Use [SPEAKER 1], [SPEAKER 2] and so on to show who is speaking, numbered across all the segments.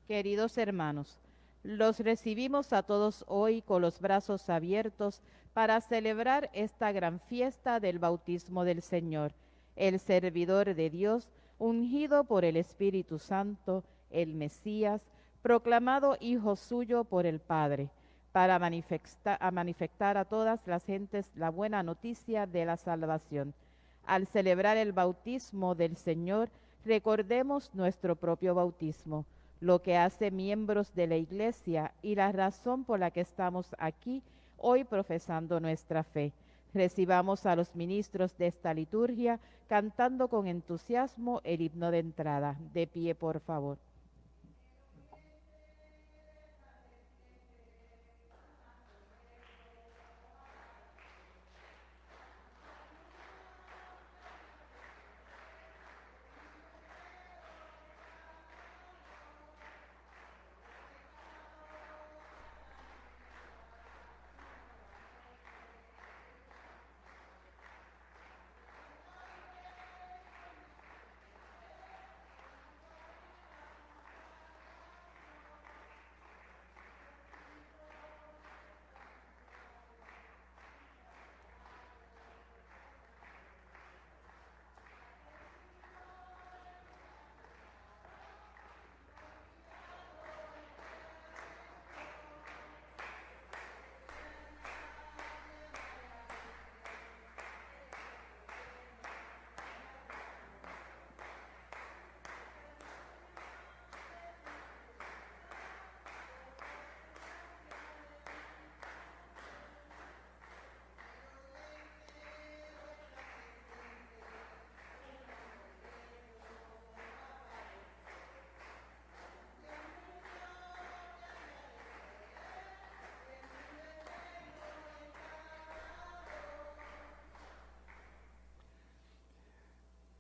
[SPEAKER 1] Queridos hermanos, los recibimos a todos hoy con los brazos abiertos para celebrar esta gran fiesta del bautismo del Señor, el servidor de Dios, ungido por el Espíritu Santo, el Mesías, proclamado Hijo suyo por el Padre, para manifestar a todas las gentes la buena noticia de la salvación. Al celebrar el bautismo del Señor, recordemos nuestro propio bautismo, lo que hace miembros de la Iglesia y la razón por la que estamos aquí hoy profesando nuestra fe. Recibamos a los ministros de esta liturgia cantando con entusiasmo el himno de entrada. De pie, por favor.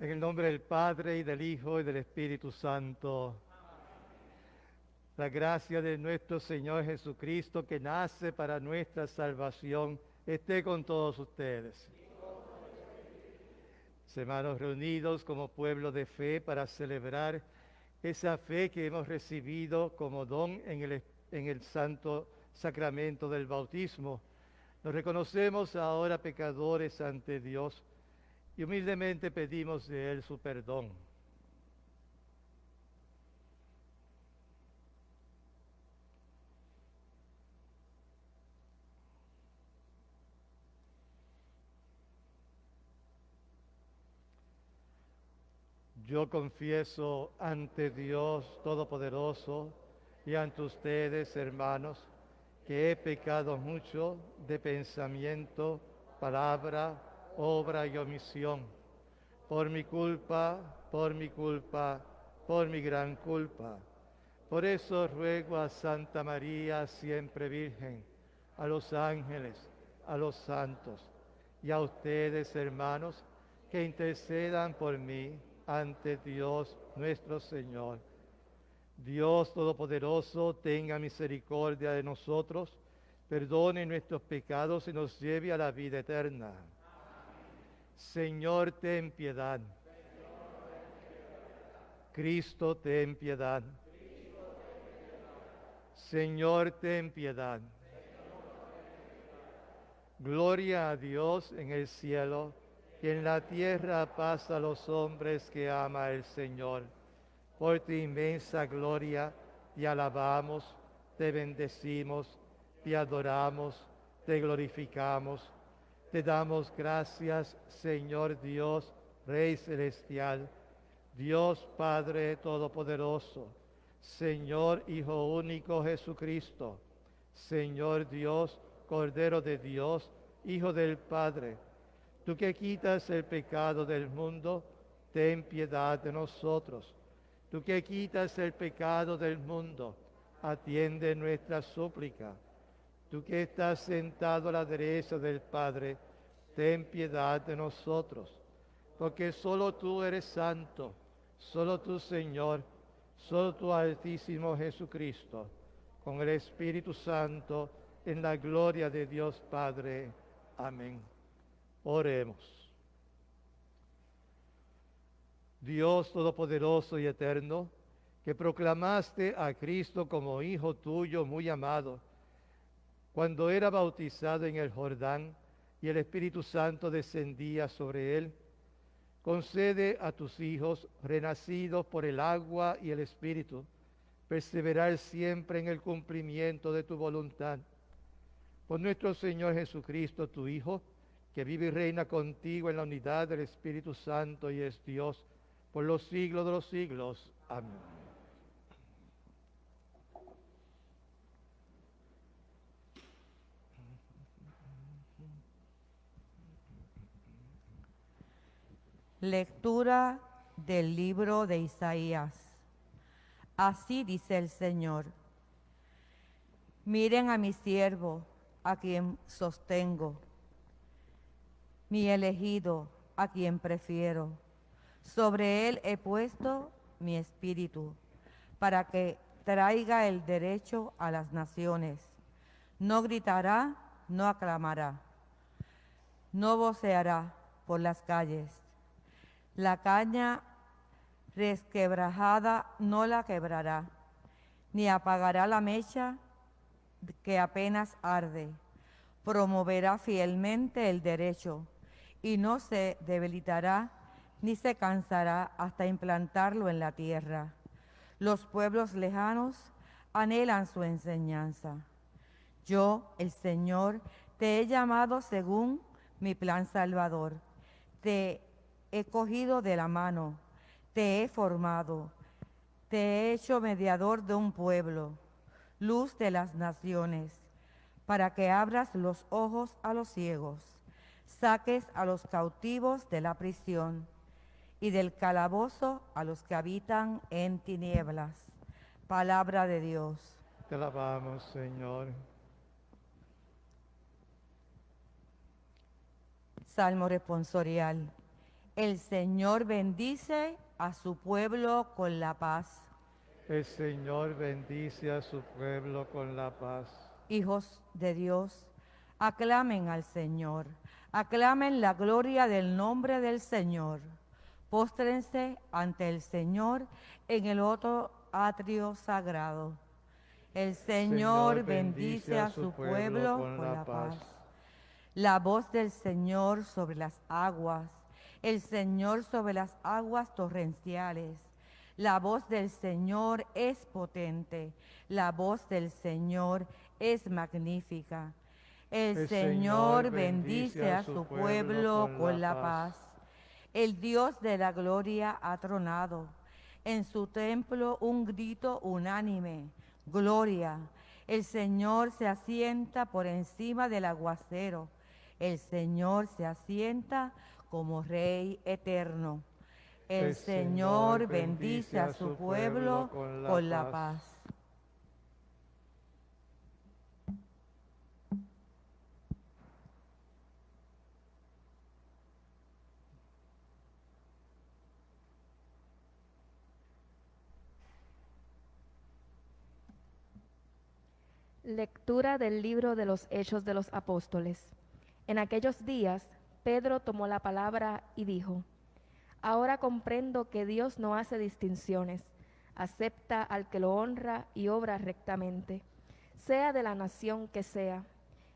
[SPEAKER 2] En el nombre del Padre, y del Hijo, y del Espíritu Santo. La gracia de nuestro Señor Jesucristo, que nace para nuestra salvación, esté con todos ustedes. Hermanos, reunidos como pueblo de fe para celebrar esa fe que hemos recibido como don en el santo sacramento del bautismo. Nos reconocemos ahora pecadores ante Dios y humildemente pedimos de Él su perdón. Yo confieso ante Dios Todopoderoso y ante ustedes, hermanos, que he pecado mucho de pensamiento, palabra, obra y omisión, por mi culpa, por mi culpa, por mi gran culpa. Por eso ruego a Santa María, siempre Virgen, a los ángeles, a los santos y a ustedes, hermanos, que intercedan por mí ante Dios nuestro Señor. Dios Todopoderoso, tenga misericordia de nosotros, perdone nuestros pecados y nos lleve a la vida eterna. Señor, ten piedad. Cristo, ten piedad. Señor, ten piedad. Gloria a Dios en el cielo y en la tierra paz a los hombres que ama el Señor. Por tu inmensa gloria te alabamos, te bendecimos, te adoramos, te glorificamos. Te damos gracias, Señor Dios, Rey celestial, Dios Padre Todopoderoso, Señor Hijo único Jesucristo, Señor Dios, Cordero de Dios, Hijo del Padre. Tú que quitas el pecado del mundo, ten piedad de nosotros. Tú que quitas el pecado del mundo, atiende nuestra súplica. Tú que estás sentado a la derecha del Padre, ten piedad de nosotros. Porque solo tú eres santo, solo tú, Señor, solo tú, Altísimo Jesucristo, con el Espíritu Santo, en la gloria de Dios Padre. Amén. Oremos. Dios Todopoderoso y Eterno, que proclamaste a Cristo como Hijo tuyo muy amado, cuando era bautizado en el Jordán y el Espíritu Santo descendía sobre él, concede a tus hijos, renacidos por el agua y el Espíritu, perseverar siempre en el cumplimiento de tu voluntad. Por nuestro Señor Jesucristo, tu Hijo, que vive y reina contigo en la unidad del Espíritu Santo y es Dios por los siglos de los siglos. Amén.
[SPEAKER 3] Lectura del libro de Isaías. Así dice el Señor: miren a mi siervo, a quien sostengo, mi elegido, a quien prefiero. Sobre él he puesto mi espíritu, para que traiga el derecho a las naciones. No gritará, no aclamará, no voceará por las calles. La caña resquebrajada no la quebrará, ni apagará la mecha que apenas arde. Promoverá fielmente el derecho y no se debilitará ni se cansará hasta implantarlo en la tierra. Los pueblos lejanos anhelan su enseñanza. Yo, el Señor, te he llamado según mi plan salvador. Te he cogido de la mano, te he formado, te he hecho mediador de un pueblo, luz de las naciones, para que abras los ojos a los ciegos, saques a los cautivos de la prisión y del calabozo a los que habitan en tinieblas. Palabra de Dios.
[SPEAKER 2] Te alabamos, Señor.
[SPEAKER 3] Salmo responsorial. El Señor bendice a su pueblo con la paz.
[SPEAKER 2] El Señor bendice a su pueblo con la paz.
[SPEAKER 3] Hijos de Dios, aclamen al Señor, aclamen la gloria del nombre del Señor. Póstrense ante el Señor en el otro atrio sagrado. El Señor bendice a su pueblo con la paz. La voz del Señor sobre las aguas, el Señor sobre las aguas torrenciales. La voz del Señor es potente, la voz del Señor es magnífica. El Señor bendice a su pueblo con la paz. El Dios de la gloria ha tronado. En su templo un grito unánime: gloria. El Señor se asienta por encima del aguacero. El Señor se asienta como Rey eterno. El Señor bendice a su pueblo con la paz.
[SPEAKER 4] Lectura del libro de los Hechos de los Apóstoles. En aquellos días, Pedro tomó la palabra y dijo: ahora comprendo que Dios no hace distinciones, acepta al que lo honra y obra rectamente, sea de la nación que sea.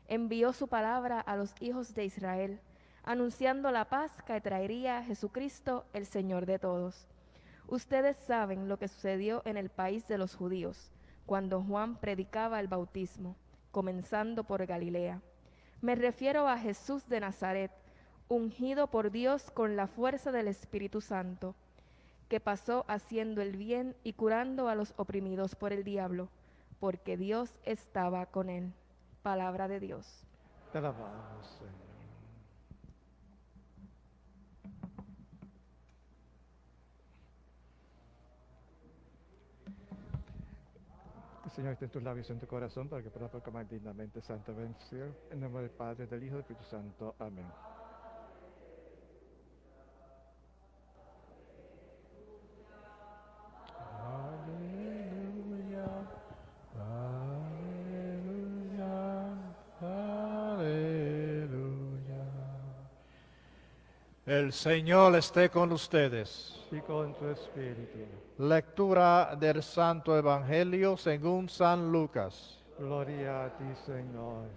[SPEAKER 4] Envió su palabra a los hijos de Israel, anunciando la paz que traería Jesucristo, el Señor de todos. Ustedes saben lo que sucedió en el país de los judíos, cuando Juan predicaba el bautismo, comenzando por Galilea. Me refiero a Jesús de Nazaret, ungido por Dios con la fuerza del Espíritu Santo, que pasó haciendo el bien y curando a los oprimidos por el diablo, porque Dios estaba con él. Palabra de Dios.
[SPEAKER 2] Te alabamos, Señor. El Señor esté en tus labios y en tu corazón para que puedas proclamar dignamente Santo Evangelio. En nombre del Padre, del Hijo y del Espíritu Santo. Amén. Aleluya, aleluya, aleluya.
[SPEAKER 5] El Señor esté con ustedes.
[SPEAKER 2] Y con tu espíritu.
[SPEAKER 5] Lectura del Santo Evangelio según San Lucas.
[SPEAKER 2] Gloria a ti, Señor.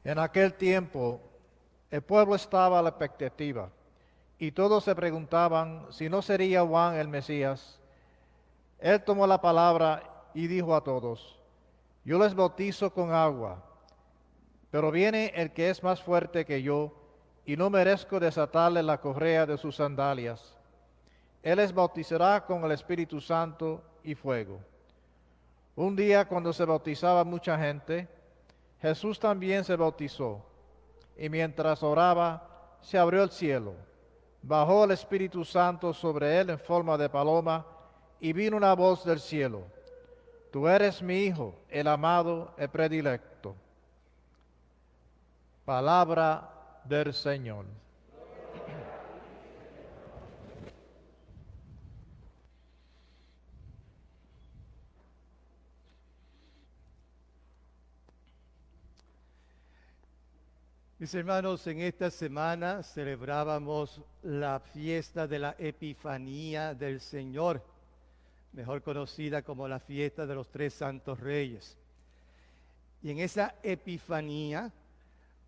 [SPEAKER 5] En aquel tiempo, el pueblo estaba a la expectativa, y todos se preguntaban si no sería Juan el Mesías. Él tomó la palabra y dijo a todos: yo les bautizo con agua, pero viene el que es más fuerte que yo, y no merezco desatarle la correa de sus sandalias. Él les bautizará con el Espíritu Santo y fuego. Un día, cuando se bautizaba mucha gente, Jesús también se bautizó, y mientras oraba, se abrió el cielo. Bajó el Espíritu Santo sobre él en forma de paloma, y vino una voz del cielo: tú eres mi Hijo, el amado, el predilecto. Palabra del Señor.
[SPEAKER 2] Mis hermanos, en esta semana celebrábamos la fiesta de la Epifanía del Señor, mejor conocida como la fiesta de los tres santos reyes. Y en esa Epifanía,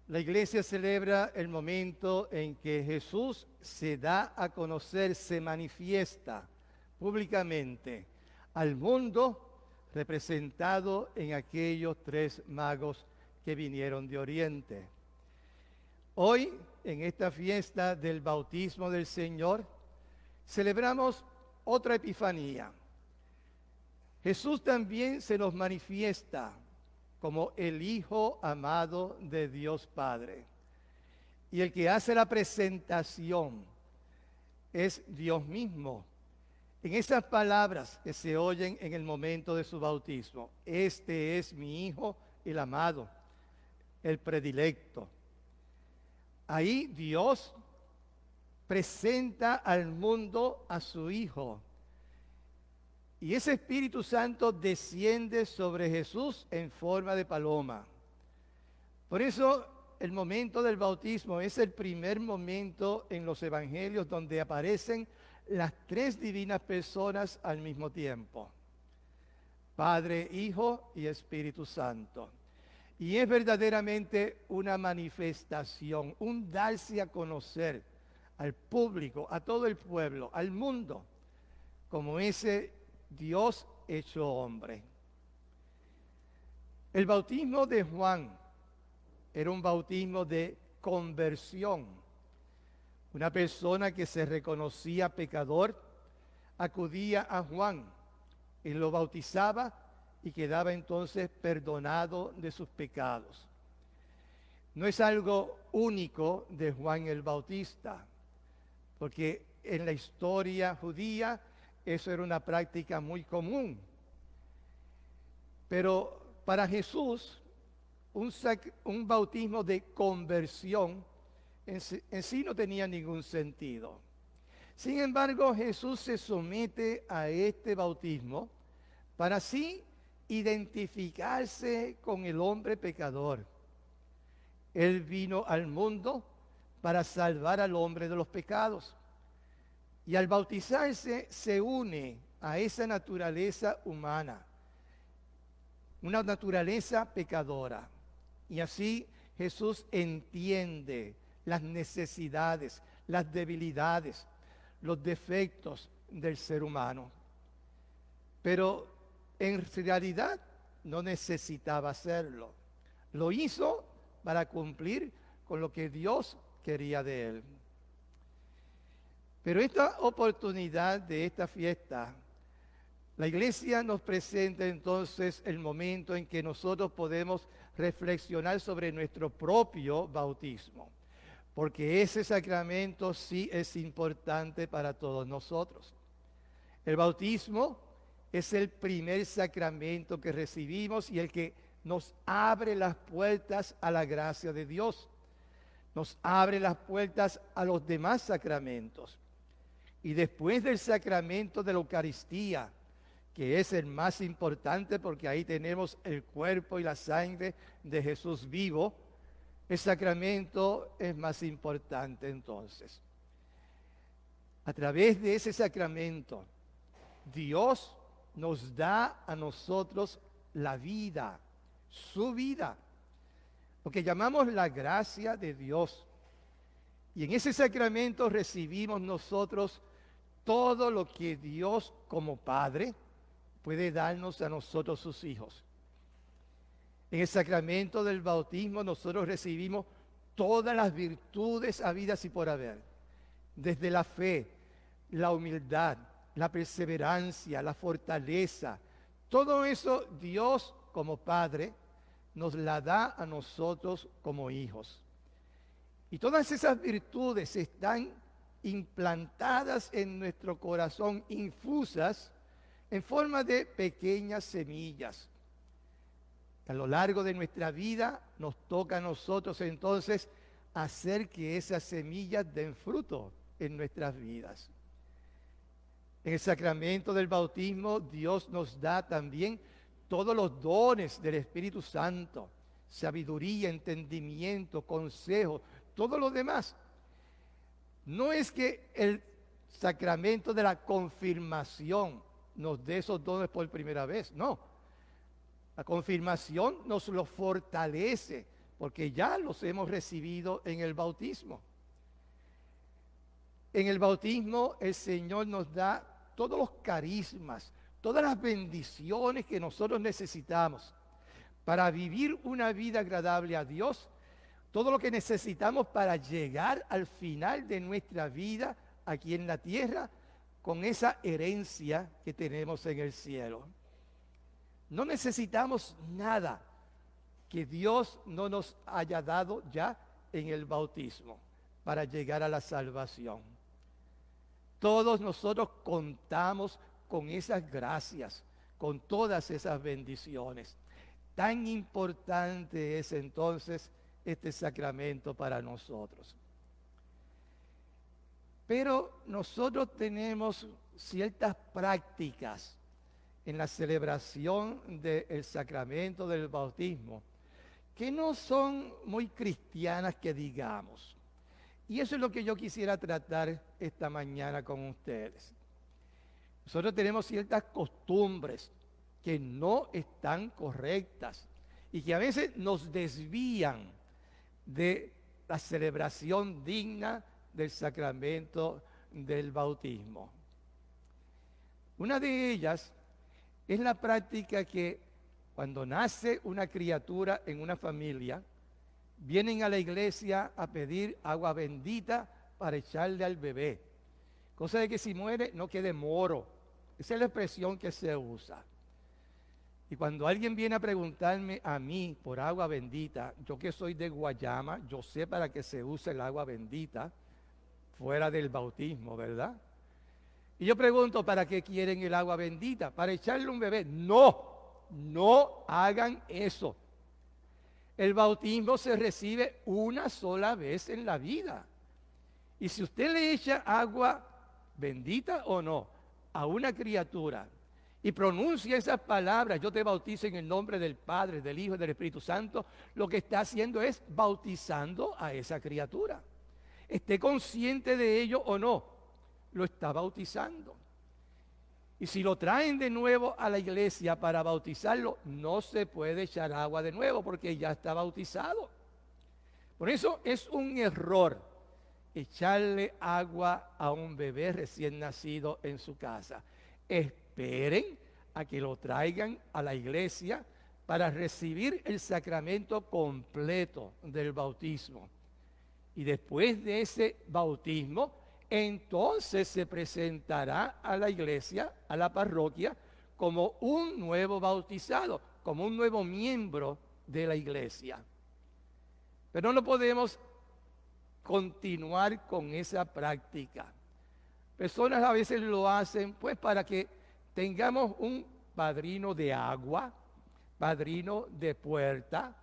[SPEAKER 2] la iglesia celebra el momento en que Jesús se da a conocer, se manifiesta públicamente al mundo, representado en aquellos tres magos que vinieron de Oriente. Hoy, en esta fiesta del bautismo del Señor, celebramos otra Epifanía. Jesús también se nos manifiesta como el Hijo amado de Dios Padre. Y el que hace la presentación es Dios mismo. En esas palabras que se oyen en el momento de su bautismo: este es mi Hijo, el amado, el predilecto. Ahí Dios presenta al mundo a su Hijo. Y ese Espíritu Santo desciende sobre Jesús en forma de paloma. Por eso el momento del bautismo es el primer momento en los evangelios donde aparecen las tres divinas personas al mismo tiempo: Padre, Hijo y Espíritu Santo. Y es verdaderamente una manifestación, un darse a conocer al público, a todo el pueblo, al mundo, como ese Dios hecho hombre. El bautismo de Juan era un bautismo de conversión. Una persona que se reconocía pecador acudía a Juan y lo bautizaba y quedaba entonces perdonado de sus pecados. No es algo único de Juan el Bautista, porque en la historia judía eso era una práctica muy común. Pero para Jesús, un bautismo de conversión en sí no tenía ningún sentido. Sin embargo, Jesús se somete a este bautismo para así identificarse con el hombre pecador. Él vino al mundo para salvar al hombre de los pecados. Y al bautizarse se une a esa naturaleza humana, una naturaleza pecadora. Y así Jesús entiende las necesidades, las debilidades, los defectos del ser humano. Pero en realidad no necesitaba hacerlo. Lo hizo para cumplir con lo que Dios quería de él. Pero esta oportunidad de esta fiesta, la iglesia nos presenta entonces el momento en que nosotros podemos reflexionar sobre nuestro propio bautismo, porque ese sacramento sí es importante para todos nosotros. El bautismo es el primer sacramento que recibimos y el que nos abre las puertas a la gracia de Dios, nos abre las puertas a los demás sacramentos. Y después del sacramento de la Eucaristía, que es el más importante porque ahí tenemos el cuerpo y la sangre de Jesús vivo, El sacramento es más importante entonces. A través de ese sacramento, Dios nos da a nosotros la vida, su vida, lo que llamamos la gracia de Dios. Y en ese sacramento recibimos nosotros todo lo que Dios como Padre puede darnos a nosotros sus hijos. En el sacramento del bautismo nosotros recibimos todas las virtudes habidas y por haber, desde la fe, la humildad, la perseverancia, la fortaleza. Todo eso Dios como Padre nos la da a nosotros como hijos. Y todas esas virtudes están implantadas en nuestro corazón, infusas en forma de pequeñas semillas. A lo largo de nuestra vida nos toca a nosotros entonces hacer que esas semillas den fruto en nuestras vidas. En el sacramento del bautismo Dios nos da también todos los dones del Espíritu Santo, sabiduría, entendimiento, consejo, todo lo demás. No es que el sacramento de la confirmación nos dé esos dones por primera vez, no. La confirmación nos lo fortalece porque ya los hemos recibido en el bautismo. En el bautismo el Señor nos da todos los carismas, todas las bendiciones que nosotros necesitamos para vivir una vida agradable a Dios, todo lo que necesitamos para llegar al final de nuestra vida aquí en la tierra con esa herencia que tenemos en el cielo. No necesitamos nada que Dios no nos haya dado ya en el bautismo para llegar a la salvación. Todos nosotros contamos con esas gracias, con todas esas bendiciones. Tan importante es entonces este sacramento para nosotros. Pero nosotros tenemos ciertas prácticas en la celebración del sacramento del bautismo que no son muy cristianas que digamos. Y eso es lo que yo quisiera tratar esta mañana con ustedes. Nosotros tenemos ciertas costumbres que no están correctas y que a veces nos desvían de la celebración digna del sacramento del bautismo. Una de ellas es la práctica que cuando nace una criatura en una familia, vienen a la iglesia a pedir agua bendita para echarle al bebé. Cosa de que si muere no quede moro. Esa es la expresión que se usa. Y cuando alguien viene a preguntarme a mí por agua bendita, yo que soy de Guayama, yo sé para qué se usa el agua bendita fuera del bautismo, ¿verdad? Y yo pregunto, ¿para qué quieren el agua bendita? ¿Para echarle a un bebé? No hagan eso. El bautismo se recibe una sola vez en la vida. Y si usted le echa agua bendita o no a una criatura y pronuncia esas palabras, yo te bautizo en el nombre del Padre, del Hijo y del Espíritu Santo, lo que está haciendo es bautizando a esa criatura. Esté consciente de ello o no, lo está bautizando. Y si lo traen de nuevo a la iglesia para bautizarlo, no se puede echar agua de nuevo porque ya está bautizado. Por eso es un error echarle agua a un bebé recién nacido en su casa. Esperen a que lo traigan a la iglesia para recibir el sacramento completo del bautismo. Y después de ese bautismo, entonces se presentará a la iglesia, a la parroquia, como un nuevo bautizado, como un nuevo miembro de la iglesia. Pero no podemos continuar con esa práctica. Personas a veces lo hacen pues para que tengamos un padrino de agua, padrino de puerta,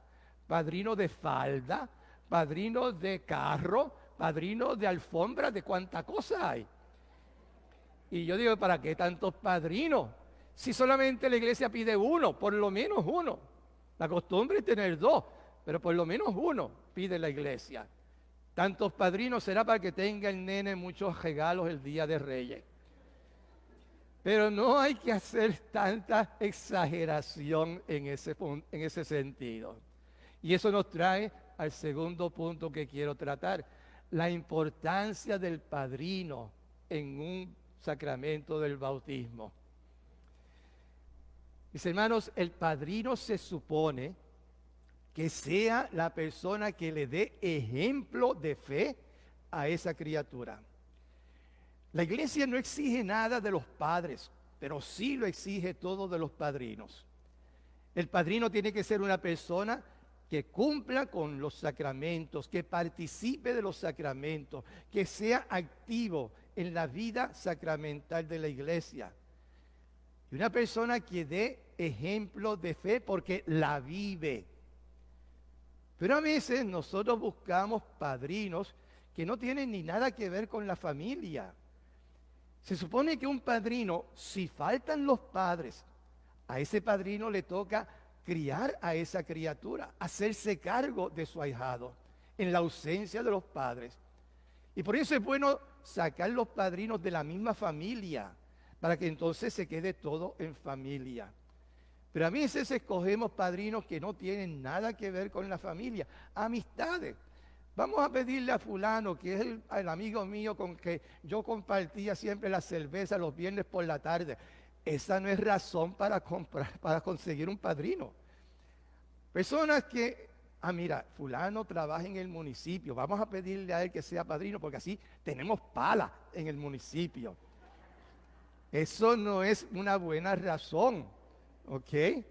[SPEAKER 2] padrino de falda, padrino de carro, padrino de alfombra, de cuánta cosa hay. Y yo digo, ¿para qué tantos padrinos? Si solamente la iglesia pide uno, por lo menos uno. La costumbre es tener dos, pero por lo menos uno pide la iglesia. Tantos padrinos será para que tenga el nene muchos regalos el día de Reyes. Pero no hay que hacer tanta exageración en ese sentido. Y eso nos trae al segundo punto que quiero tratar, la importancia del padrino en un sacramento del bautismo. Mis hermanos, el padrino se supone que sea la persona que le dé ejemplo de fe a esa criatura. La iglesia no exige nada de los padres, pero sí lo exige todo de los padrinos. El padrino tiene que ser una persona que cumpla con los sacramentos, que participe de los sacramentos, que sea activo en la vida sacramental de la iglesia. Y una persona que dé ejemplo de fe porque la vive. Pero a veces nosotros buscamos padrinos que no tienen ni nada que ver con la familia. Se supone que un padrino, si faltan los padres, a ese padrino le toca criar a esa criatura, hacerse cargo de su ahijado, en la ausencia de los padres. Y por eso es bueno sacar los padrinos de la misma familia, para que entonces se quede todo en familia. Pero a veces escogemos padrinos que no tienen nada que ver con la familia, amistades. Vamos a pedirle a fulano, que es el amigo mío con que yo compartía siempre la cerveza los viernes por la tarde. Esa no es razón para conseguir un padrino. Personas que, mira, fulano trabaja en el municipio, vamos a pedirle a él que sea padrino, porque así tenemos pala en el municipio. Eso no es una buena razón, ¿ok?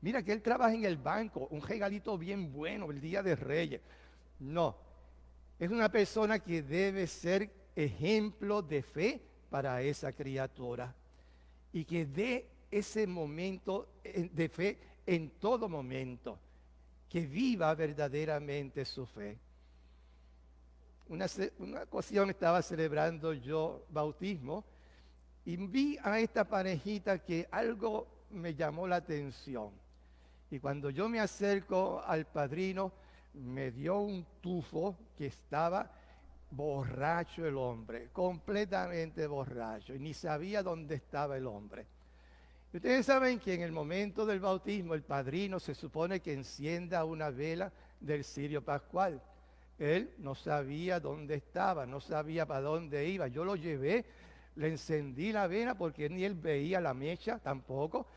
[SPEAKER 2] Mira que él trabaja en el banco, un regalito bien bueno el día de Reyes. No, es una persona que debe ser ejemplo de fe para esa criatura y que dé ese momento de fe en todo momento, que viva verdaderamente su fe. Una ocasión estaba celebrando yo bautismo y vi a esta parejita que algo me llamó la atención. Y cuando yo me acerco al padrino, me dio un tufo que estaba borracho el hombre, completamente borracho, y ni sabía dónde estaba el hombre. Y ustedes saben que en el momento del bautismo el padrino se supone que encienda una vela del cirio pascual. Él no sabía dónde estaba, no sabía para dónde iba. Yo lo llevé, le encendí la vela porque ni él veía la mecha tampoco,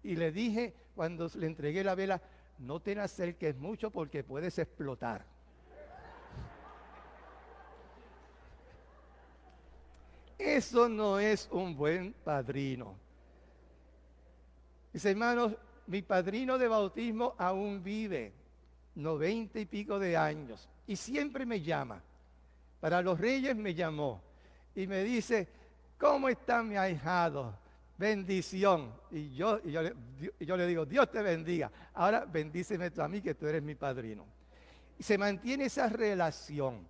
[SPEAKER 2] y le dije cuando le entregué la vela: no te acerques mucho porque puedes explotar. Eso no es un buen padrino. Mis hermanos, mi padrino de bautismo aún vive, 90 y pico de años, y siempre me llama. Para los Reyes me llamó y me dice: ¿cómo está mi ahijado? Bendición. Y yo le digo: Dios te bendiga. Ahora bendíceme tú a mí, que tú eres mi padrino. Y se mantiene esa relación.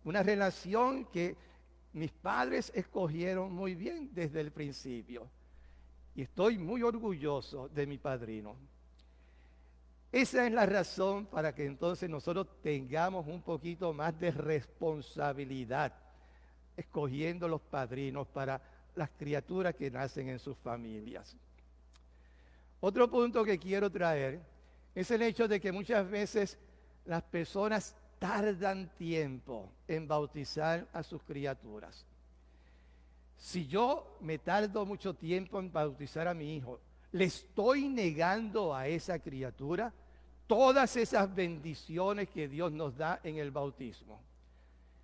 [SPEAKER 2] Una relación que mis padres escogieron muy bien desde el principio. Y estoy muy orgulloso de mi padrino. Esa es la razón para que entonces nosotros tengamos un poquito más de responsabilidad escogiendo los padrinos para las criaturas que nacen en sus familias. Otro punto que quiero traer es el hecho de que muchas veces las personas tardan tiempo en bautizar a sus criaturas. Si yo me tardo mucho tiempo en bautizar a mi hijo, le estoy negando a esa criatura todas esas bendiciones que Dios nos da en el bautismo.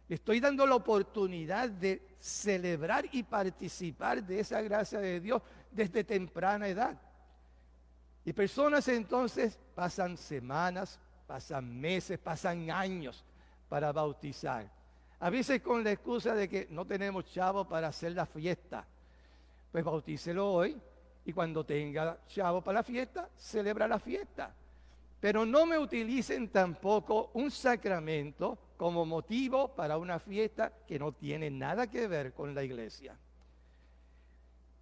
[SPEAKER 2] Le estoy dando la oportunidad de celebrar y participar de esa gracia de Dios desde temprana edad. Y personas entonces pasan semanas, pasan meses, pasan años para bautizar. A veces con la excusa de que no tenemos chavo para hacer la fiesta. Pues bautícelo hoy y cuando tenga chavo para la fiesta, celebra la fiesta. Pero no me utilicen tampoco un sacramento como motivo para una fiesta que no tiene nada que ver con la iglesia.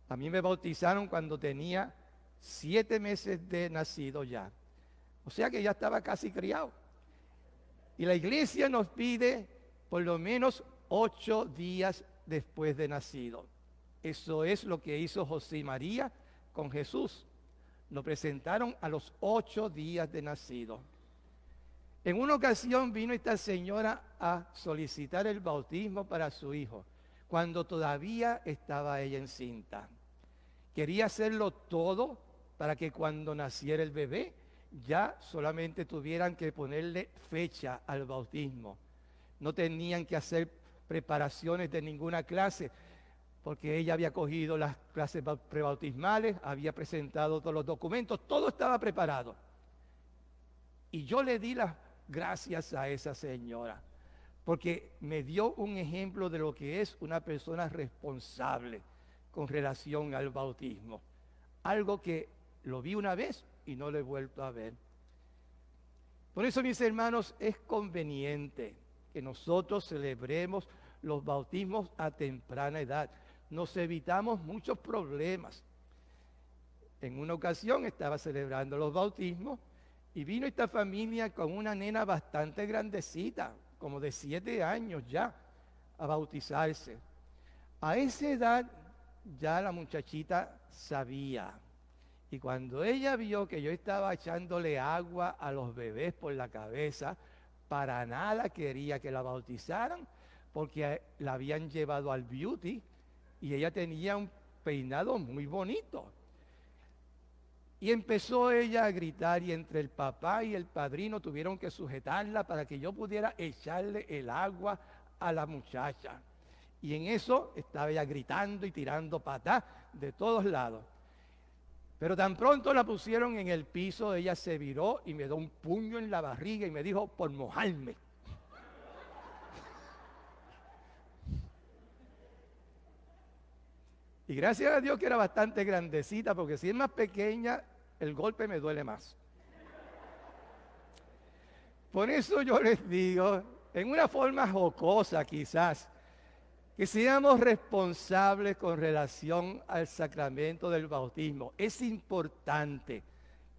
[SPEAKER 2] A mí me bautizaron cuando tenía 7 meses de nacido ya. O sea que ya estaba casi criado. Y la iglesia nos pide por lo menos 8 días después de nacido. Eso es lo que hizo José y María con Jesús. Lo presentaron a los 8 días de nacido. En una ocasión vino esta señora a solicitar el bautismo para su hijo, cuando todavía estaba ella encinta. Quería hacerlo todo para que cuando naciera el bebé, ya solamente tuvieran que ponerle fecha al bautismo. No tenían que hacer preparaciones de ninguna clase, porque ella había cogido las clases prebautismales, había presentado todos los documentos, todo estaba preparado. Y yo le di las gracias a esa señora, porque me dio un ejemplo de lo que es una persona responsable con relación al bautismo. Algo que lo vi una vez y no lo he vuelto a ver. Por eso, mis hermanos, es conveniente que nosotros celebremos los bautismos a temprana edad. Nos evitamos muchos problemas. En una ocasión estaba celebrando los bautismos y vino esta familia con una nena bastante grandecita, como de 7 años ya, a bautizarse. A esa edad ya la muchachita sabía. Y cuando ella vio que yo estaba echándole agua a los bebés por la cabeza, para nada quería que la bautizaran, porque la habían llevado al beauty y ella tenía un peinado muy bonito. Y empezó ella a gritar y entre el papá y el padrino tuvieron que sujetarla para que yo pudiera echarle el agua a la muchacha. Y en eso estaba ella gritando y tirando patas de todos lados. Pero tan pronto la pusieron en el piso, ella se viró y me dio un puño en la barriga y me dijo, por mojarme. Y gracias a Dios que era bastante grandecita, porque si es más pequeña, el golpe me duele más. Por eso yo les digo, en una forma jocosa quizás, que seamos responsables con relación al sacramento del bautismo. Es importante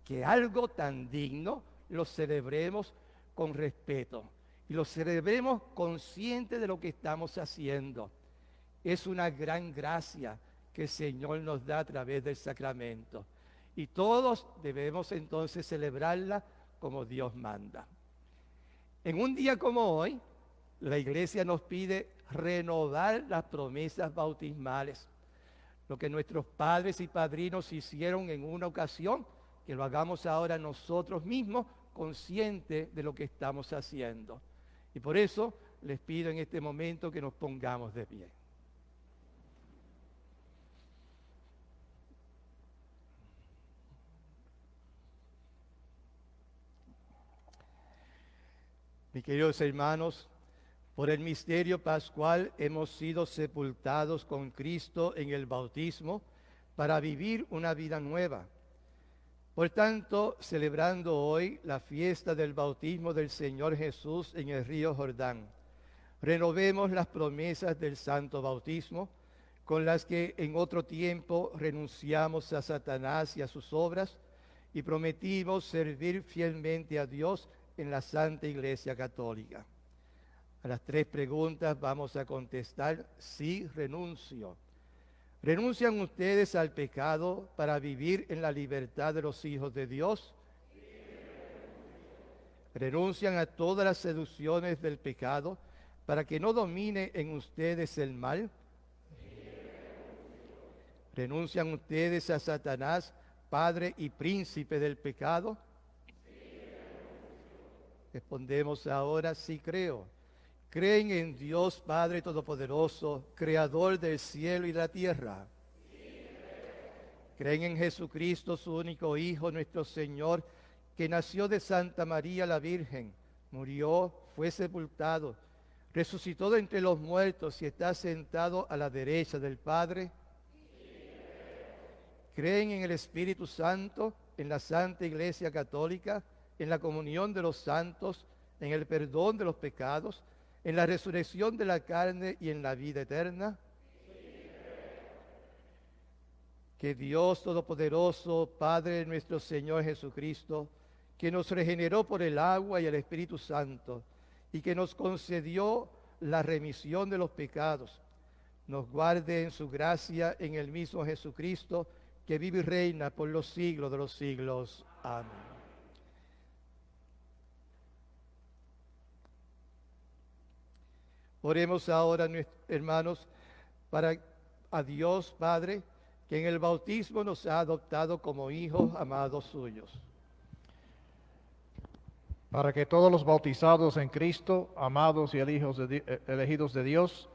[SPEAKER 2] que algo tan digno lo celebremos con respeto y lo celebremos conscientes de lo que estamos haciendo. Es una gran gracia que el Señor nos da a través del sacramento. Y todos debemos entonces celebrarla como Dios manda. En un día como hoy, la Iglesia nos pide renovar las promesas bautismales. Lo que nuestros padres y padrinos hicieron en una ocasión, que lo hagamos ahora nosotros mismos, conscientes de lo que estamos haciendo. Y por eso les pido en este momento que nos pongamos de pie. Mis queridos hermanos, por el misterio pascual hemos sido sepultados con Cristo en el bautismo para vivir una vida nueva. Por tanto, celebrando hoy la fiesta del bautismo del Señor Jesús en el río Jordán, renovemos las promesas del santo bautismo con las que en otro tiempo renunciamos a Satanás y a sus obras y prometimos servir fielmente a Dios en la Santa Iglesia Católica. A las 3 preguntas vamos a contestar, sí, renuncio. ¿Renuncian ustedes al pecado para vivir en la libertad de los hijos de Dios? Sí, ¿renuncian a todas las seducciones del pecado para que no domine en ustedes el mal? Sí, ¿renuncian ustedes a Satanás, padre y príncipe del pecado? Sí, respondemos ahora, sí creo. ¿Creen en Dios Padre Todopoderoso, Creador del cielo y de la tierra? Sí, ¿creen en Jesucristo, su único Hijo, nuestro Señor, que nació de Santa María la Virgen, murió, fue sepultado, resucitó de entre los muertos y está sentado a la derecha del Padre? Sí, ¿creen en el Espíritu Santo, en la Santa Iglesia Católica, en la comunión de los santos, en el perdón de los pecados, en la resurrección de la carne y en la vida eterna? Sí. Que Dios Todopoderoso, Padre de nuestro Señor Jesucristo, que nos regeneró por el agua y el Espíritu Santo, y que nos concedió la remisión de los pecados, nos guarde en su gracia en el mismo Jesucristo, que vive y reina por los siglos de los siglos. Amén. Oremos ahora, hermanos, para a Dios Padre, que en el bautismo nos ha adoptado como hijos amados suyos.
[SPEAKER 5] Para que todos los bautizados en Cristo, amados y elegidos de Dios,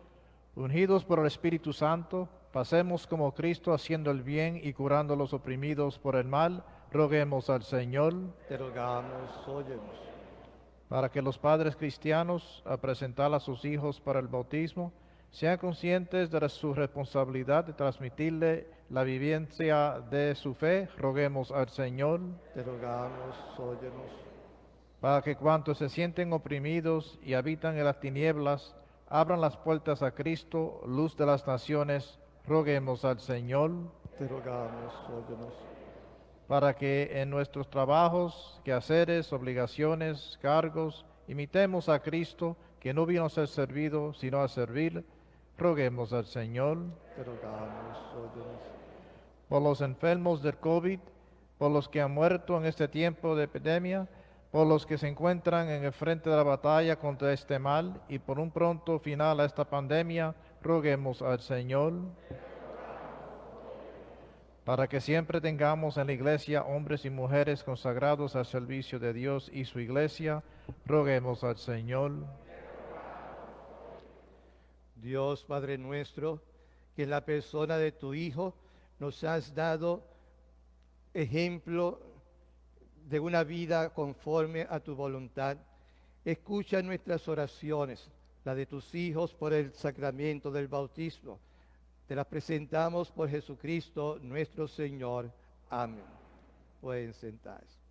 [SPEAKER 5] ungidos por el Espíritu Santo, pasemos como Cristo haciendo el bien y curando a los oprimidos por el mal, roguemos al Señor.
[SPEAKER 2] Te rogamos, óyenos.
[SPEAKER 5] Para que los padres cristianos, al presentar a sus hijos para el bautismo, sean conscientes de su responsabilidad de transmitirle la vivencia de su fe, roguemos al Señor.
[SPEAKER 2] Te rogamos, óyenos.
[SPEAKER 5] Para que cuantos se sienten oprimidos y habitan en las tinieblas, abran las puertas a Cristo, luz de las naciones, roguemos al Señor.
[SPEAKER 2] Te rogamos, óyenos.
[SPEAKER 5] Para que en nuestros trabajos, quehaceres, obligaciones, cargos, imitemos a Cristo, que no vino a ser servido, sino a servir, roguemos al Señor.
[SPEAKER 2] Te rogamos, óyenos.
[SPEAKER 5] Por los enfermos del COVID, por los que han muerto en este tiempo de epidemia, por los que se encuentran en el frente de la batalla contra este mal y por un pronto final a esta pandemia, roguemos al Señor. Para que siempre tengamos en la iglesia hombres y mujeres consagrados al servicio de Dios y su iglesia, roguemos al Señor.
[SPEAKER 2] Dios Padre nuestro, que en la persona de tu Hijo nos has dado ejemplo de una vida conforme a tu voluntad, escucha nuestras oraciones, la de tus hijos por el sacramento del bautismo. Te las presentamos por Jesucristo nuestro Señor. Amén. Pueden sentarse.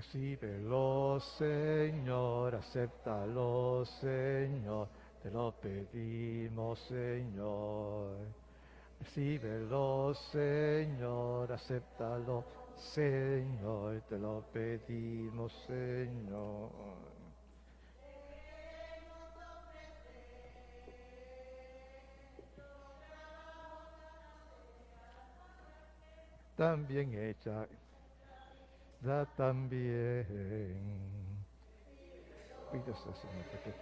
[SPEAKER 2] Recíbelo, Señor, acéptalo, Señor, te lo pedimos, Señor. Recíbelo, Señor, acéptalo, Señor, te lo pedimos, Señor. También hecha. Da también. Cuídese, Señor, porque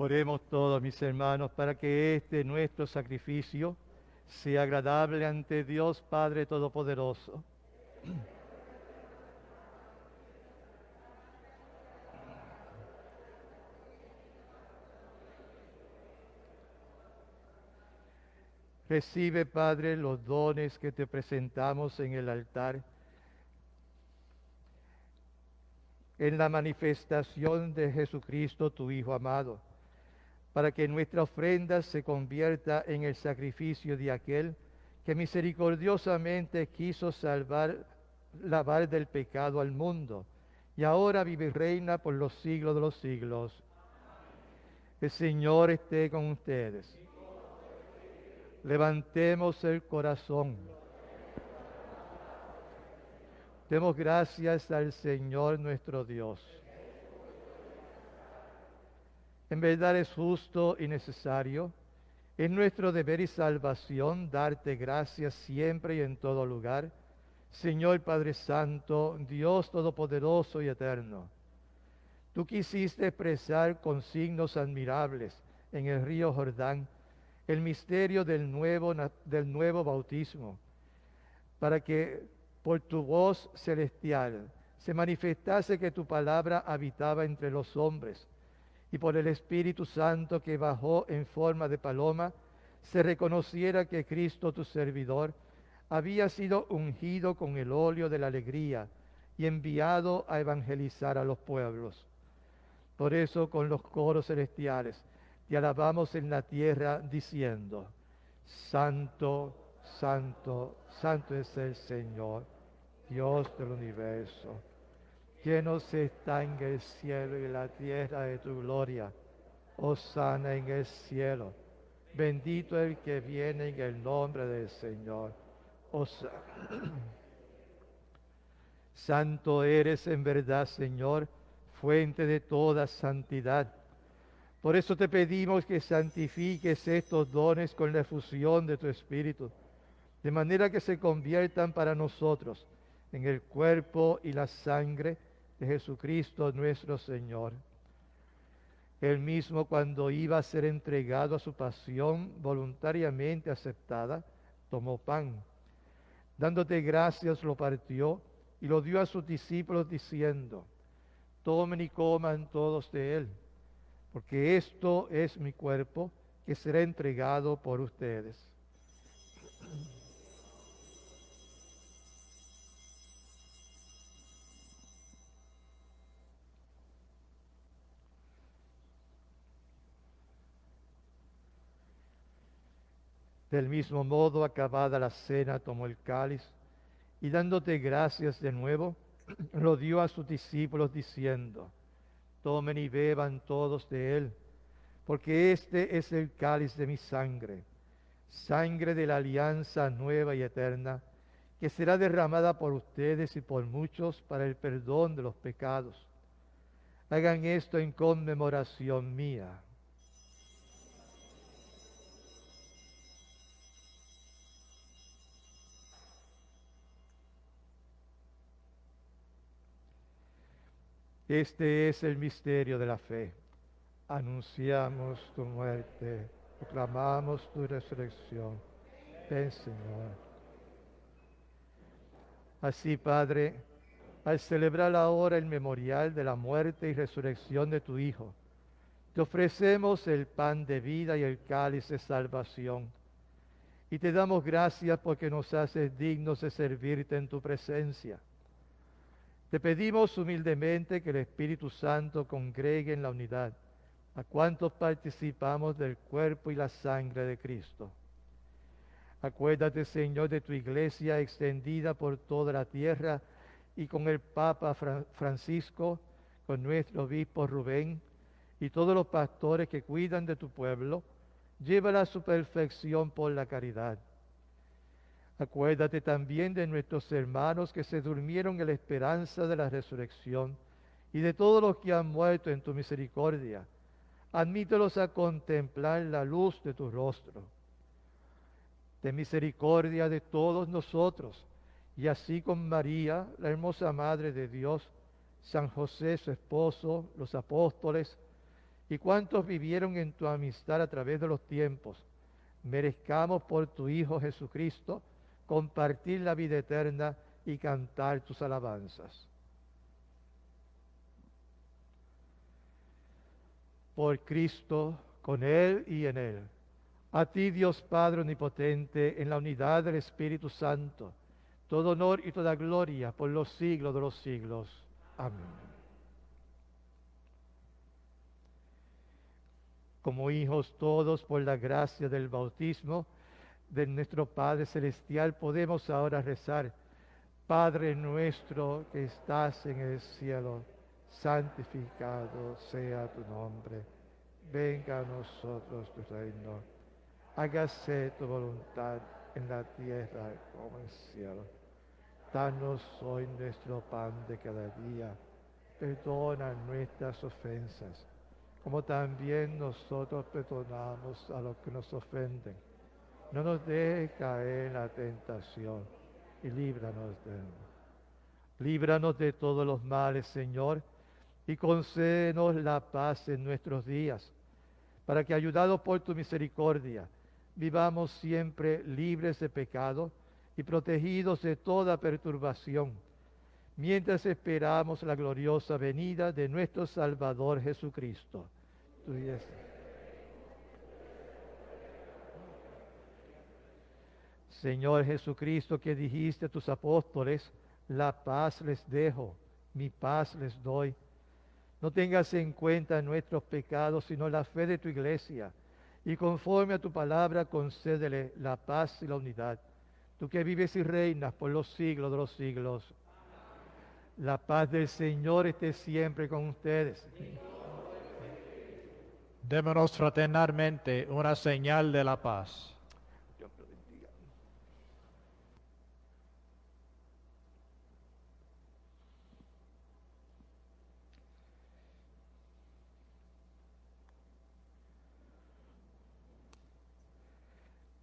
[SPEAKER 2] Oremos todos, mis hermanos, para que este nuestro sacrificio sea agradable ante Dios Padre Todopoderoso. Recibe, Padre, los dones que te presentamos en el altar, en la manifestación de Jesucristo, tu Hijo amado, para que nuestra ofrenda se convierta en el sacrificio de aquel que misericordiosamente quiso lavar del pecado al mundo, y ahora vive y reina por los siglos de los siglos. El Señor esté con ustedes. Levantemos el corazón. Demos gracias al Señor nuestro Dios. En verdad es justo y necesario, es nuestro deber y salvación darte gracias siempre y en todo lugar, Señor Padre Santo, Dios Todopoderoso y Eterno. Tú quisiste expresar con signos admirables en el río Jordán el misterio del nuevo bautismo, para que por tu voz celestial se manifestase que tu palabra habitaba entre los hombres, y por el Espíritu Santo que bajó en forma de paloma, se reconociera que Cristo tu servidor había sido ungido con el óleo de la alegría y enviado a evangelizar a los pueblos. Por eso con los coros celestiales te alabamos en la tierra diciendo: Santo, Santo, Santo es el Señor, Dios del universo. Lleno está en el cielo y la tierra de tu gloria. Hosana en el cielo. Bendito el que viene en el nombre del Señor. Hosana. Santo eres en verdad, Señor, fuente de toda santidad. Por eso te pedimos que santifiques estos dones con la efusión de tu Espíritu, de manera que se conviertan para nosotros en el cuerpo y la sangre de Jesucristo nuestro Señor. Él mismo, cuando iba a ser entregado a su pasión voluntariamente aceptada, tomó pan. Dándote gracias, lo partió y lo dio a sus discípulos diciendo: tomen y coman todos de él, porque esto es mi cuerpo que será entregado por ustedes. Del mismo modo, acabada la cena, tomó el cáliz y dándote gracias de nuevo, lo dio a sus discípulos diciendo: tomen y beban todos de él, porque este es el cáliz de mi sangre, sangre de la alianza nueva y eterna, que será derramada por ustedes y por muchos para el perdón de los pecados. Hagan esto en conmemoración mía. Este es el misterio de la fe. Anunciamos tu muerte, proclamamos tu resurrección. Ven, Señor. Así, Padre, al celebrar ahora el memorial de la muerte y resurrección de tu Hijo, te ofrecemos el pan de vida y el cáliz de salvación. Y te damos gracias porque nos haces dignos de servirte en tu presencia. Te pedimos humildemente que el Espíritu Santo congregue en la unidad a cuantos participamos del cuerpo y la sangre de Cristo. Acuérdate, Señor, de tu iglesia extendida por toda la tierra y con el Papa Francisco, con nuestro obispo Rubén y todos los pastores que cuidan de tu pueblo, llévala a su perfección por la caridad. Acuérdate también de nuestros hermanos que se durmieron en la esperanza de la resurrección y de todos los que han muerto en tu misericordia. Admítelos a contemplar la luz de tu rostro. Ten misericordia de todos nosotros, y así con María, la hermosa Madre de Dios, San José, su esposo, los apóstoles, y cuantos vivieron en tu amistad a través de los tiempos, merezcamos por tu Hijo Jesucristo compartir la vida eterna y cantar tus alabanzas. Por Cristo, con Él y en Él. A ti, Dios Padre Omnipotente, en la unidad del Espíritu Santo, todo honor y toda gloria por los siglos de los siglos. Amén. como hijos todos por la gracia del bautismo de nuestro Padre Celestial, podemos ahora rezar: Padre nuestro que estás en el cielo, santificado sea tu nombre. Venga a nosotros tu reino. Hágase tu voluntad en la tierra como en el cielo. Danos hoy nuestro pan de cada día. Perdona nuestras ofensas, como también nosotros perdonamos a los que nos ofenden. No nos dejes caer en la tentación y líbranos del mal. Líbranos de todos los males, Señor, y concédenos la paz en nuestros días, para que, ayudados por tu misericordia, vivamos siempre libres de pecado y protegidos de toda perturbación, mientras esperamos la gloriosa venida de nuestro Salvador Jesucristo. Tuya es. Señor Jesucristo, que dijiste a tus apóstoles: la paz les dejo, mi paz les doy. No tengas en cuenta nuestros pecados, sino la fe de tu iglesia, y conforme a tu palabra concédele la paz y la unidad. Tú que vives y reinas por los siglos de los siglos. La paz del Señor esté siempre con ustedes.
[SPEAKER 5] Démonos fraternalmente una señal de la paz.
[SPEAKER 2] Dios te bendiga.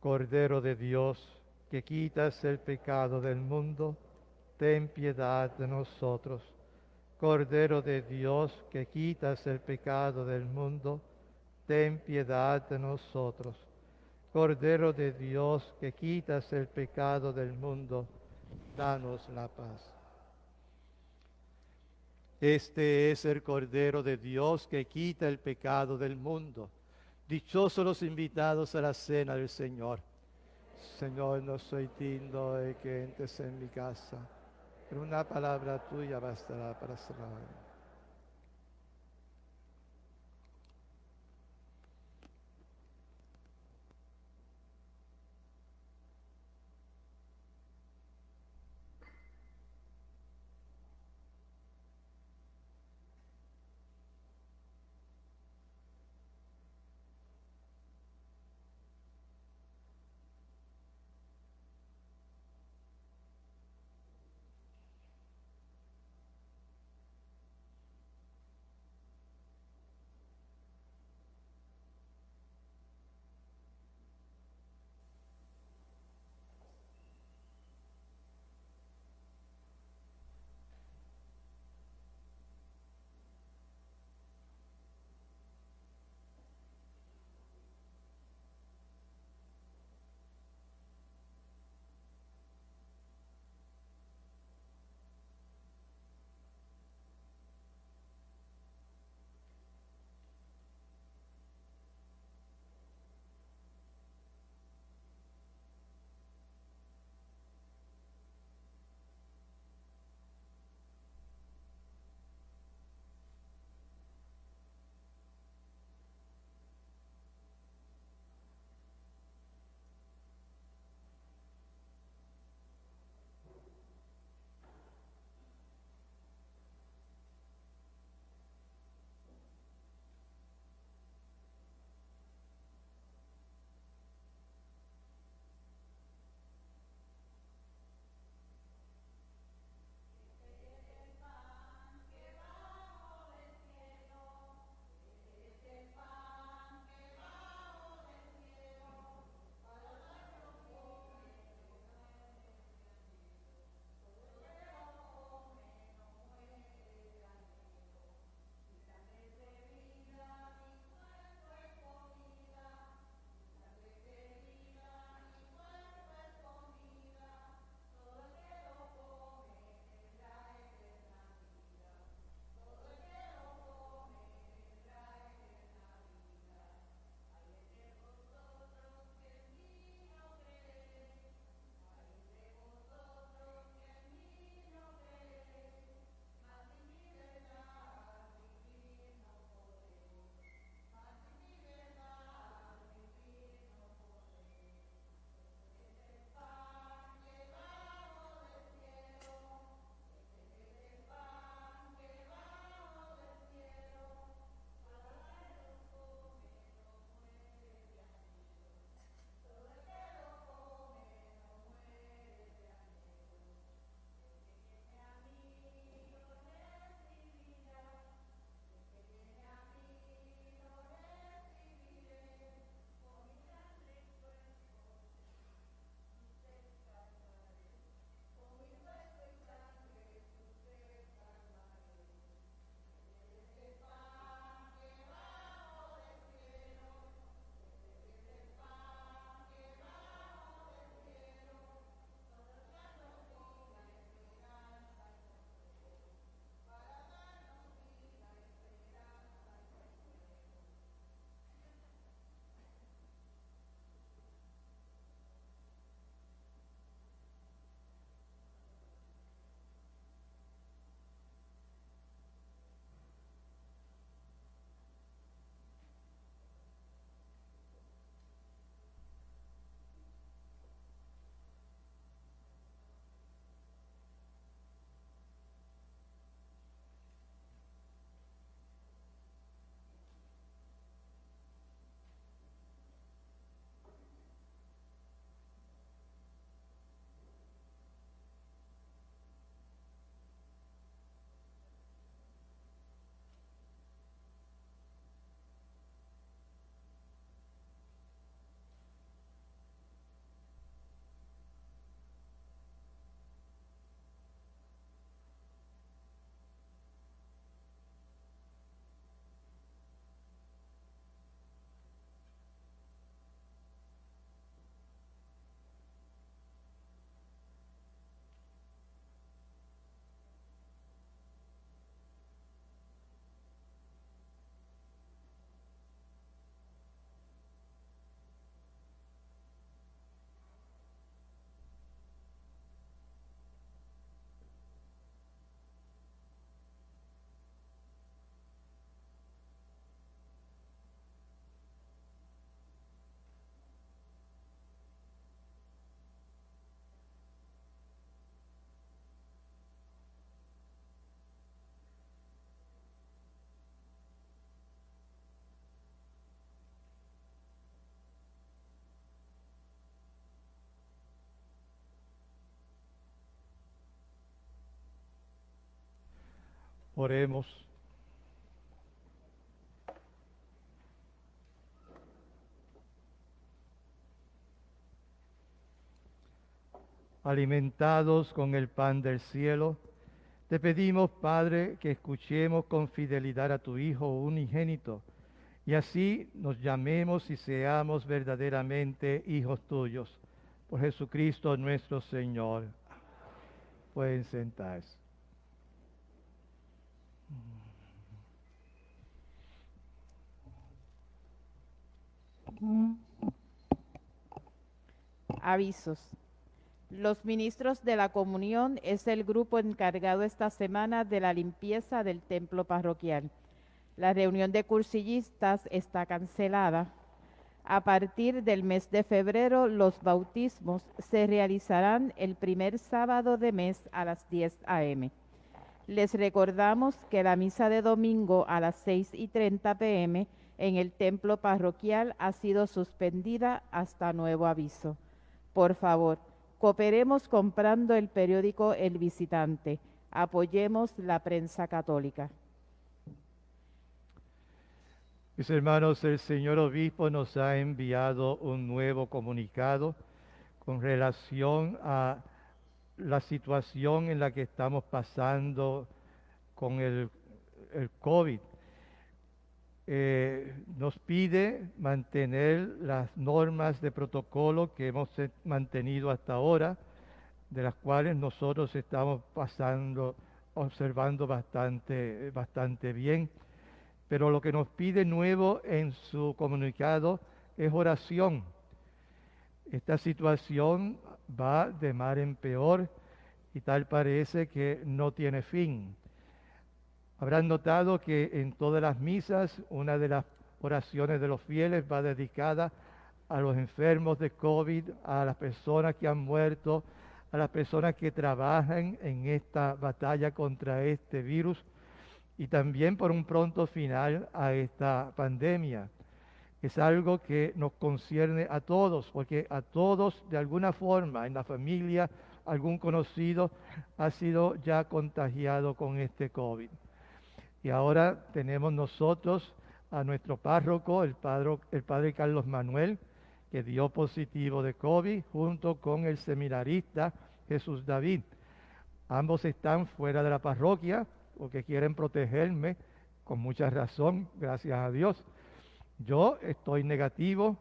[SPEAKER 2] Cordero de Dios, que quitas el pecado del mundo, ten piedad de nosotros. Cordero de Dios, que quitas el pecado del mundo, ten piedad de nosotros. Cordero de Dios, que quitas el pecado del mundo, danos la paz. Este es el Cordero de Dios que quita el pecado del mundo. Dichosos los invitados a la cena del Señor. Señor, no soy digno de que entres en mi casa, pero una palabra tuya bastará para salvarme. Oremos. Alimentados con el pan del cielo, te pedimos, Padre, que escuchemos con fidelidad a tu Hijo unigénito, y así nos llamemos y seamos verdaderamente hijos tuyos. Por Jesucristo nuestro Señor. Pueden sentarse.
[SPEAKER 1] Avisos. Los ministros de la comunión es el grupo encargado esta semana de la limpieza del templo parroquial. La reunión de cursillistas está cancelada. A partir del mes de febrero, los bautismos se realizarán el primer sábado de mes a las 10 a.m. Les recordamos que la misa de domingo a las 6:30 p.m. en el templo parroquial ha sido suspendida hasta nuevo aviso. Por favor, cooperemos comprando el periódico El Visitante. Apoyemos la prensa católica.
[SPEAKER 2] Mis hermanos, el señor obispo nos ha enviado un nuevo comunicado con relación a la situación en la que estamos pasando con el COVID. Nos pide mantener las normas de protocolo que hemos mantenido hasta ahora, de las cuales nosotros estamos observando bastante bien. Pero lo que nos pide nuevo en su comunicado es oración. Esta situación va de mal en peor y tal parece que no tiene fin. Habrán notado que en todas las misas una de las oraciones de los fieles va dedicada a los enfermos de COVID, a las personas que han muerto, a las personas que trabajan en esta batalla contra este virus y también por un pronto final a esta pandemia. Es algo que nos concierne a todos, porque a todos de alguna forma en la familia algún conocido ha sido ya contagiado con este COVID. Y ahora tenemos nosotros a nuestro párroco, el padre Carlos Manuel, que dio positivo de COVID, junto con el seminarista Jesús David. Ambos están fuera de la parroquia porque quieren protegerme, con mucha razón, gracias a Dios. Yo estoy negativo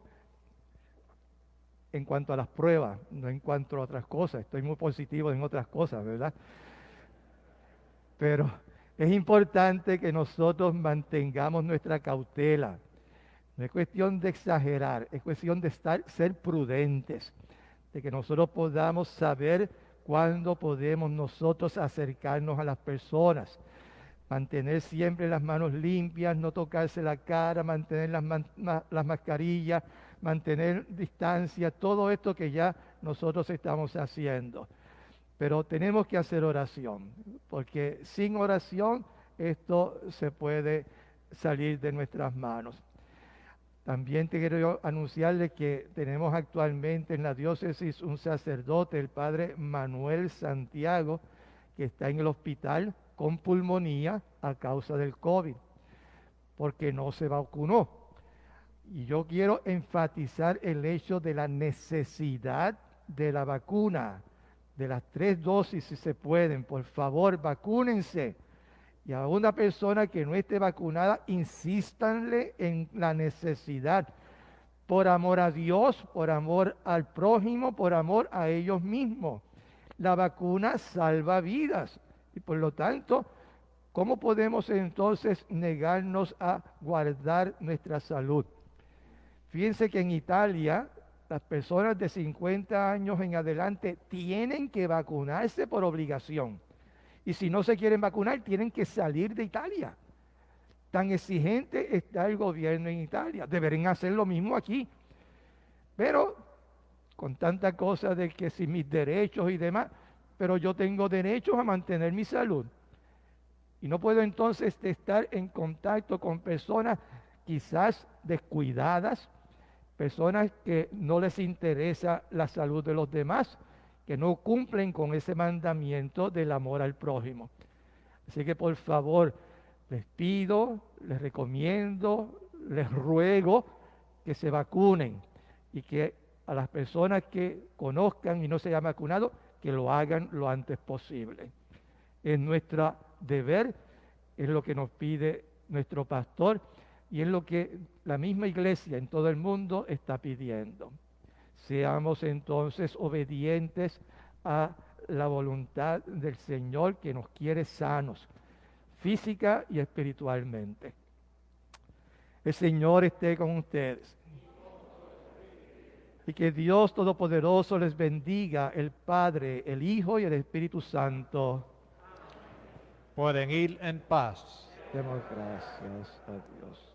[SPEAKER 2] en cuanto a las pruebas, no en cuanto a otras cosas. Estoy muy positivo en otras cosas, ¿verdad? Pero es importante que nosotros mantengamos nuestra cautela. No es cuestión de exagerar, es cuestión de ser prudentes, de que nosotros podamos saber cuándo podemos nosotros acercarnos a las personas. Mantener siempre las manos limpias, no tocarse la cara, mantener las mascarillas, mantener distancia, todo esto que ya nosotros estamos haciendo. Pero tenemos que hacer oración, porque sin oración esto se puede salir de nuestras manos. También te quiero anunciarle que tenemos actualmente en la diócesis un sacerdote, el padre Manuel Santiago, que está en el hospital con pulmonía a causa del COVID, porque no se vacunó. Y yo quiero enfatizar el hecho de la necesidad de la vacuna, de las 3 dosis si se pueden. Por favor, vacúnense. Y a una persona que no esté vacunada, insístanle en la necesidad, por amor a Dios, por amor al prójimo, por amor a ellos mismos. La vacuna salva vidas. Y por lo tanto, ¿cómo podemos entonces negarnos a guardar nuestra salud? Fíjense que en Italia, las personas de 50 años en adelante tienen que vacunarse por obligación. Y si no se quieren vacunar, tienen que salir de Italia. Tan exigente está el gobierno en Italia. Deberían hacer lo mismo aquí. Pero con tanta cosa de que si mis derechos y demás, pero yo tengo derechos a mantener mi salud. Y no puedo entonces estar en contacto con personas quizás descuidadas, personas que no les interesa la salud de los demás, que no cumplen con ese mandamiento del amor al prójimo. Así que por favor, les pido, les recomiendo, les ruego que se vacunen y que a las personas que conozcan y no se hayan vacunado, que lo hagan lo antes posible. Es nuestro deber, es lo que nos pide nuestro pastor y es lo que la misma iglesia en todo el mundo está pidiendo. Seamos entonces obedientes a la voluntad del Señor que nos quiere sanos, física y espiritualmente. El Señor esté con ustedes. Y que Dios Todopoderoso les bendiga, el Padre, el Hijo y el Espíritu Santo.
[SPEAKER 5] Pueden ir en paz.
[SPEAKER 2] Demos gracias a Dios.